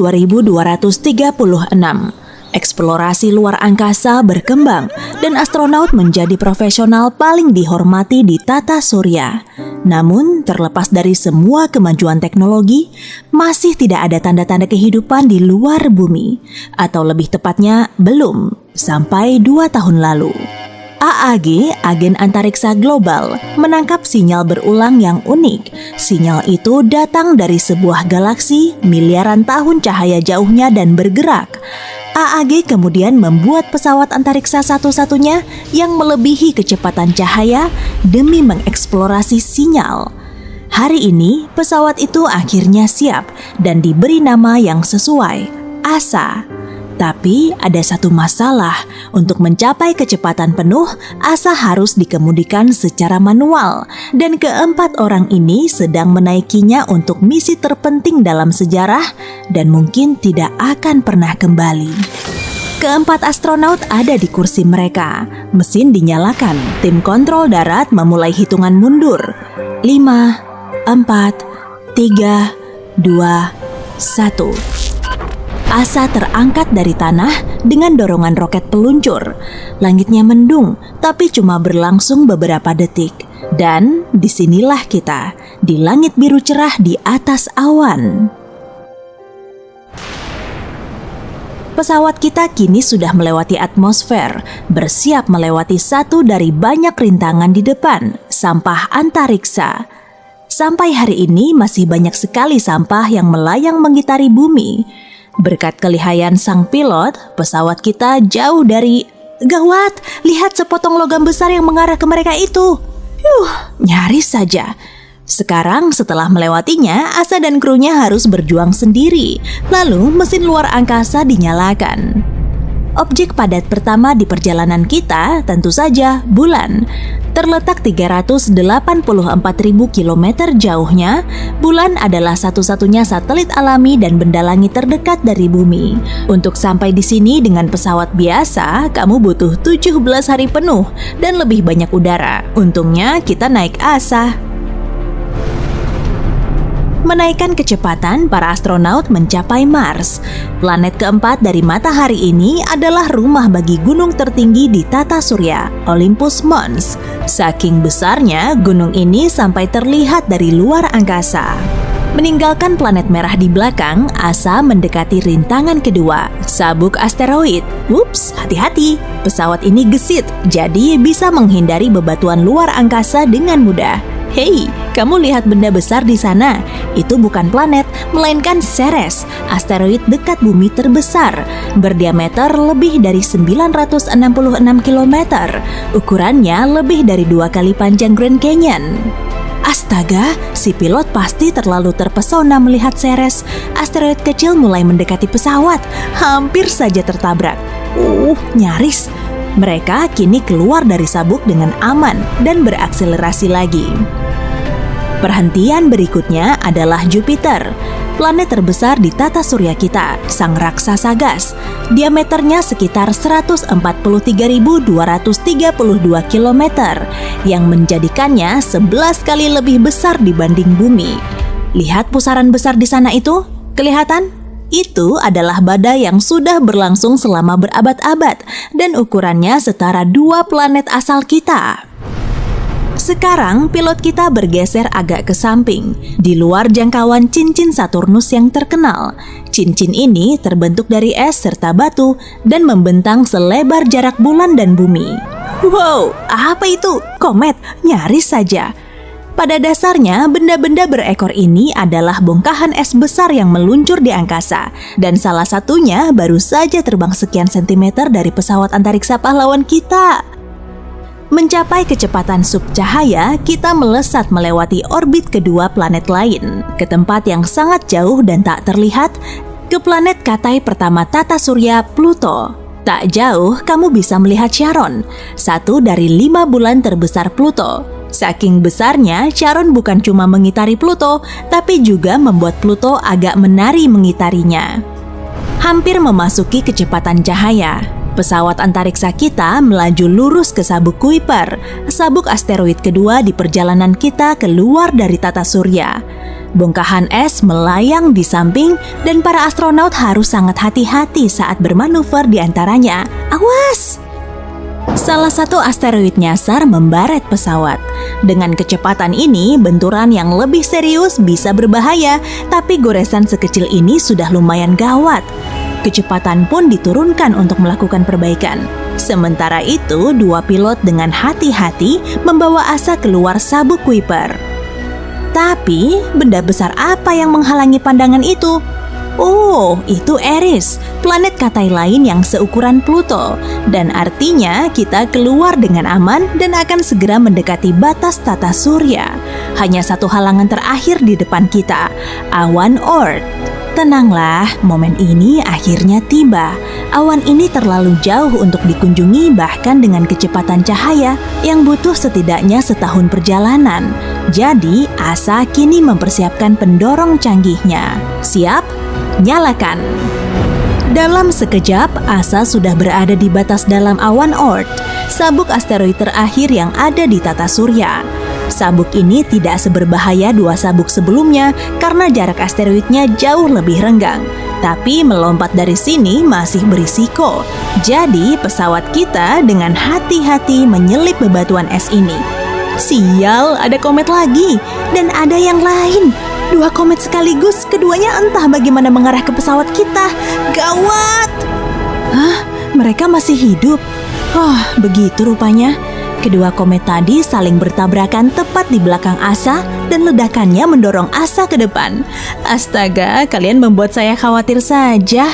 2236, eksplorasi luar angkasa berkembang dan astronot menjadi profesional paling dihormati di tata surya. Namun, terlepas dari semua kemajuan teknologi, masih tidak ada tanda-tanda kehidupan di luar bumi. Atau lebih tepatnya, belum, sampai 2 tahun lalu. AAG, Agen Antariksa Global, menangkap sinyal berulang yang unik. Sinyal itu datang dari sebuah galaksi miliaran tahun cahaya jauhnya dan bergerak. AAG kemudian membuat pesawat antariksa satu-satunya yang melebihi kecepatan cahaya demi mengeksplorasi sinyal. Hari ini, pesawat itu akhirnya siap dan diberi nama yang sesuai, ASA. Tapi ada satu masalah, untuk mencapai kecepatan penuh, ASA harus dikemudikan secara manual. Dan keempat orang ini sedang menaikinya untuk misi terpenting dalam sejarah dan mungkin tidak akan pernah kembali. Keempat astronot ada di kursi mereka. Mesin dinyalakan, tim kontrol darat memulai hitungan mundur. 5, 4, 3, 2, 1. ASA terangkat dari tanah dengan dorongan roket peluncur. Langitnya mendung, tapi cuma berlangsung beberapa detik. Dan disinilah kita, di langit biru cerah di atas awan. Pesawat kita kini sudah melewati atmosfer, bersiap melewati satu dari banyak rintangan di depan, sampah antariksa. Sampai hari ini masih banyak sekali sampah yang melayang mengitari bumi. Berkat kelihayan sang pilot, pesawat kita jauh dari... Gawat, lihat sepotong logam besar yang mengarah ke mereka itu. Nyaris saja. Sekarang setelah melewatinya, ASA dan krunya harus berjuang sendiri. Lalu mesin luar angkasa dinyalakan. Objek padat pertama di perjalanan kita tentu saja bulan. Terletak 384.000 km jauhnya, bulan adalah satu-satunya satelit alami dan benda langit terdekat dari bumi. Untuk sampai di sini dengan pesawat biasa, kamu butuh 17 hari penuh dan lebih banyak udara. Untungnya kita naik ASA. Menaikkan kecepatan, para astronaut mencapai Mars. Planet keempat dari matahari ini adalah rumah bagi gunung tertinggi di tata surya, Olympus Mons. Saking besarnya, gunung ini sampai terlihat dari luar angkasa. Meninggalkan planet merah di belakang, ASA mendekati rintangan kedua, sabuk asteroid. Ups, hati-hati, pesawat ini gesit, jadi bisa menghindari bebatuan luar angkasa dengan mudah. Hei, kamu lihat benda besar di sana? Itu bukan planet, melainkan Ceres, asteroid dekat bumi terbesar. Berdiameter lebih dari 966 km. Ukurannya lebih dari 2 kali panjang Grand Canyon. Astaga, si pilot pasti terlalu terpesona melihat Ceres. Asteroid kecil mulai mendekati pesawat, hampir saja tertabrak. Nyaris. Mereka kini keluar dari sabuk dengan aman dan berakselerasi lagi. Perhentian berikutnya adalah Jupiter, planet terbesar di tata surya kita, sang raksasa gas. Diameternya sekitar 143.232 km, yang menjadikannya 11 kali lebih besar dibanding bumi. Lihat pusaran besar di sana itu? Kelihatan? Itu adalah badai yang sudah berlangsung selama berabad-abad dan ukurannya setara 2 planet asal kita. Sekarang pilot kita bergeser agak ke samping, di luar jangkauan cincin Saturnus yang terkenal. Cincin ini terbentuk dari es serta batu dan membentang selebar jarak bulan dan bumi. Wow, apa itu? Komet? Nyaris saja. Pada dasarnya, benda-benda berekor ini adalah bongkahan es besar yang meluncur di angkasa, dan salah satunya baru saja terbang sekian sentimeter dari pesawat antariksa pahlawan kita. Mencapai kecepatan subcahaya, kita melesat melewati orbit kedua planet lain, ke tempat yang sangat jauh dan tak terlihat, ke planet katai pertama tata surya, Pluto. Tak jauh, kamu bisa melihat Charon, satu dari 5 bulan terbesar Pluto. Saking besarnya, Charon bukan cuma mengitari Pluto, tapi juga membuat Pluto agak menari mengitarinya. Hampir memasuki kecepatan cahaya. Pesawat antariksa kita melaju lurus ke sabuk Kuiper, sabuk asteroid kedua di perjalanan kita keluar dari tata surya. Bongkahan es melayang di samping dan para astronaut harus sangat hati-hati saat bermanuver di antaranya. Awas! Salah satu asteroid nyasar membaret pesawat. Dengan kecepatan ini, benturan yang lebih serius bisa berbahaya, tapi goresan sekecil ini sudah lumayan gawat. Kecepatan pun diturunkan untuk melakukan perbaikan. Sementara itu, dua pilot dengan hati-hati membawa Asa keluar sabuk Kuiper. Tapi, benda besar apa yang menghalangi pandangan itu? Oh, itu Eris, planet katai lain yang seukuran Pluto. Dan artinya kita keluar dengan aman dan akan segera mendekati batas tata surya. Hanya satu halangan terakhir di depan kita, awan Oort. Tenanglah, momen ini akhirnya tiba. Awan ini terlalu jauh untuk dikunjungi bahkan dengan kecepatan cahaya yang butuh setidaknya setahun perjalanan. Jadi, Asa kini mempersiapkan pendorong canggihnya. Siap? Nyalakan! Dalam sekejap, Asa sudah berada di batas dalam awan Oort, sabuk asteroid terakhir yang ada di tata surya. Sabuk ini tidak seberbahaya dua sabuk sebelumnya karena jarak asteroidnya jauh lebih renggang. Tapi melompat dari sini masih berisiko. Jadi pesawat kita dengan hati-hati menyelip bebatuan es ini. Sial, ada komet lagi. Dan ada yang lain. Dua komet sekaligus, keduanya entah bagaimana mengarah ke pesawat kita. Gawat! Hah? Mereka masih hidup? Oh, begitu rupanya. Kedua komet tadi saling bertabrakan tepat di belakang Asa dan ledakannya mendorong Asa ke depan. Astaga, kalian membuat saya khawatir saja.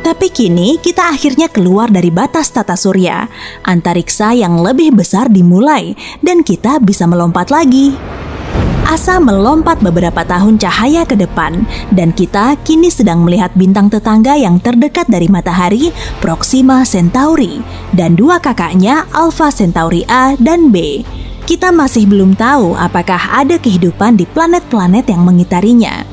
Tapi kini kita akhirnya keluar dari batas tata surya. Antariksa yang lebih besar dimulai dan kita bisa melompat lagi. Asa melompat beberapa tahun cahaya ke depan dan kita kini sedang melihat bintang tetangga yang terdekat dari matahari, Proxima Centauri, dan dua kakaknya Alpha Centauri A dan B. Kita masih belum tahu apakah ada kehidupan di planet-planet yang mengitarinya.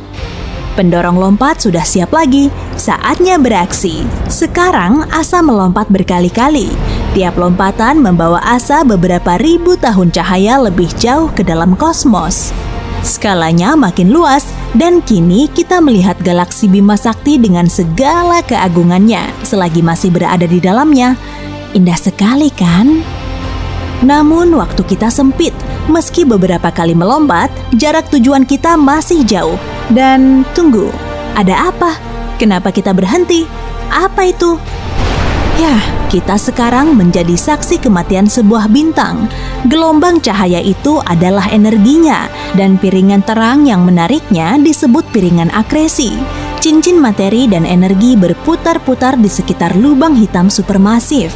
Pendorong lompat sudah siap lagi, saatnya beraksi. Sekarang Asa melompat berkali-kali. Tiap lompatan membawa Asa beberapa ribu tahun cahaya lebih jauh ke dalam kosmos. Skalanya makin luas dan kini kita melihat galaksi Bima Sakti dengan segala keagungannya selagi masih berada di dalamnya. Indah sekali kan? Namun waktu kita sempit, meski beberapa kali melompat, jarak tujuan kita masih jauh. Dan tunggu, ada apa? Kenapa kita berhenti? Apa itu? Ya, kita sekarang menjadi saksi kematian sebuah bintang. Gelombang cahaya itu adalah energinya, dan piringan terang yang menariknya disebut piringan akresi. Cincin materi dan energi berputar-putar di sekitar lubang hitam supermasif.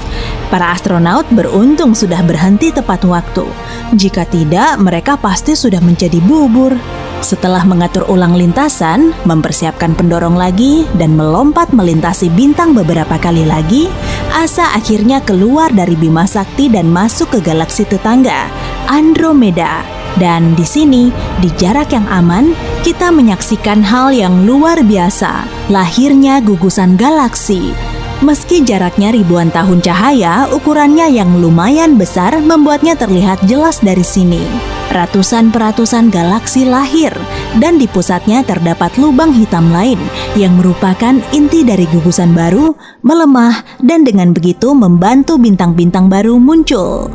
Para astronaut beruntung sudah berhenti tepat waktu. Jika tidak, mereka pasti sudah menjadi bubur. Setelah mengatur ulang lintasan, mempersiapkan pendorong lagi, dan melompat melintasi bintang beberapa kali lagi, Asa akhirnya keluar dari Bima Sakti dan masuk ke galaksi tetangga, Andromeda. Dan di sini, di jarak yang aman, kita menyaksikan hal yang luar biasa, lahirnya gugusan galaksi. Meski jaraknya ribuan tahun cahaya, ukurannya yang lumayan besar membuatnya terlihat jelas dari sini. Ratusan-peratusan galaksi lahir, dan di pusatnya terdapat lubang hitam lain yang merupakan inti dari gugusan baru, melemah, dan dengan begitu membantu bintang-bintang baru muncul.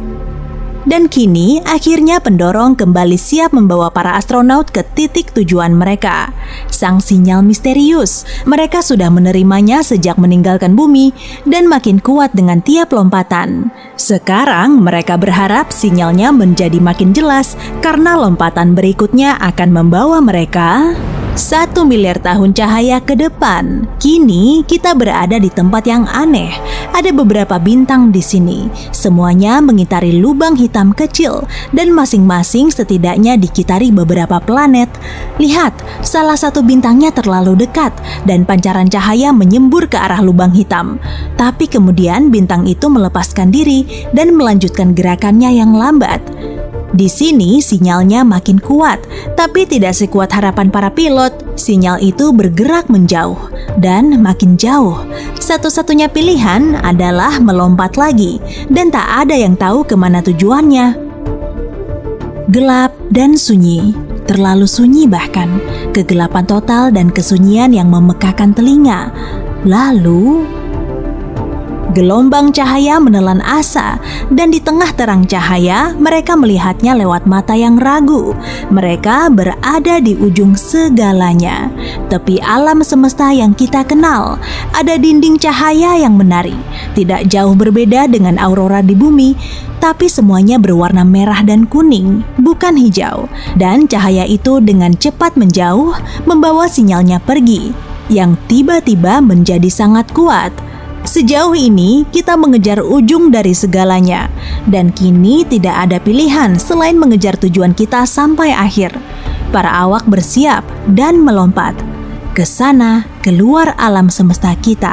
Dan kini, akhirnya pendorong kembali siap membawa para astronaut ke titik tujuan mereka. Sang sinyal misterius, mereka sudah menerimanya sejak meninggalkan bumi dan makin kuat dengan tiap lompatan. Sekarang, mereka berharap sinyalnya menjadi makin jelas karena lompatan berikutnya akan membawa mereka 1 miliar tahun cahaya ke depan. Kini kita berada di tempat yang aneh. Ada beberapa bintang di sini. Semuanya mengitari lubang hitam kecil dan masing-masing setidaknya dikitari beberapa planet. Lihat, salah satu bintangnya terlalu dekat dan pancaran cahaya menyembur ke arah lubang hitam. Tapi kemudian bintang itu melepaskan diri dan melanjutkan gerakannya yang lambat. Di sini sinyalnya makin kuat, tapi tidak sekuat harapan para pilot. Sinyal itu bergerak menjauh dan makin jauh. Satu-satunya pilihan adalah melompat lagi, dan tak ada yang tahu kemana tujuannya. Gelap dan sunyi, terlalu sunyi bahkan. Kegelapan total dan kesunyian yang memekakkan telinga. Lalu gelombang cahaya menelan asa, dan di tengah terang cahaya, mereka melihatnya lewat mata yang ragu. Mereka berada di ujung segalanya, tepi alam semesta yang kita kenal. Ada dinding cahaya yang menari, tidak jauh berbeda dengan aurora di bumi, tapi semuanya berwarna merah dan kuning, bukan hijau. Dan cahaya itu dengan cepat menjauh, membawa sinyalnya pergi, yang tiba-tiba menjadi sangat kuat. Sejauh ini kita mengejar ujung dari segalanya, dan kini tidak ada pilihan selain mengejar tujuan kita sampai akhir. Para awak bersiap dan melompat ke sana, keluar alam semesta kita.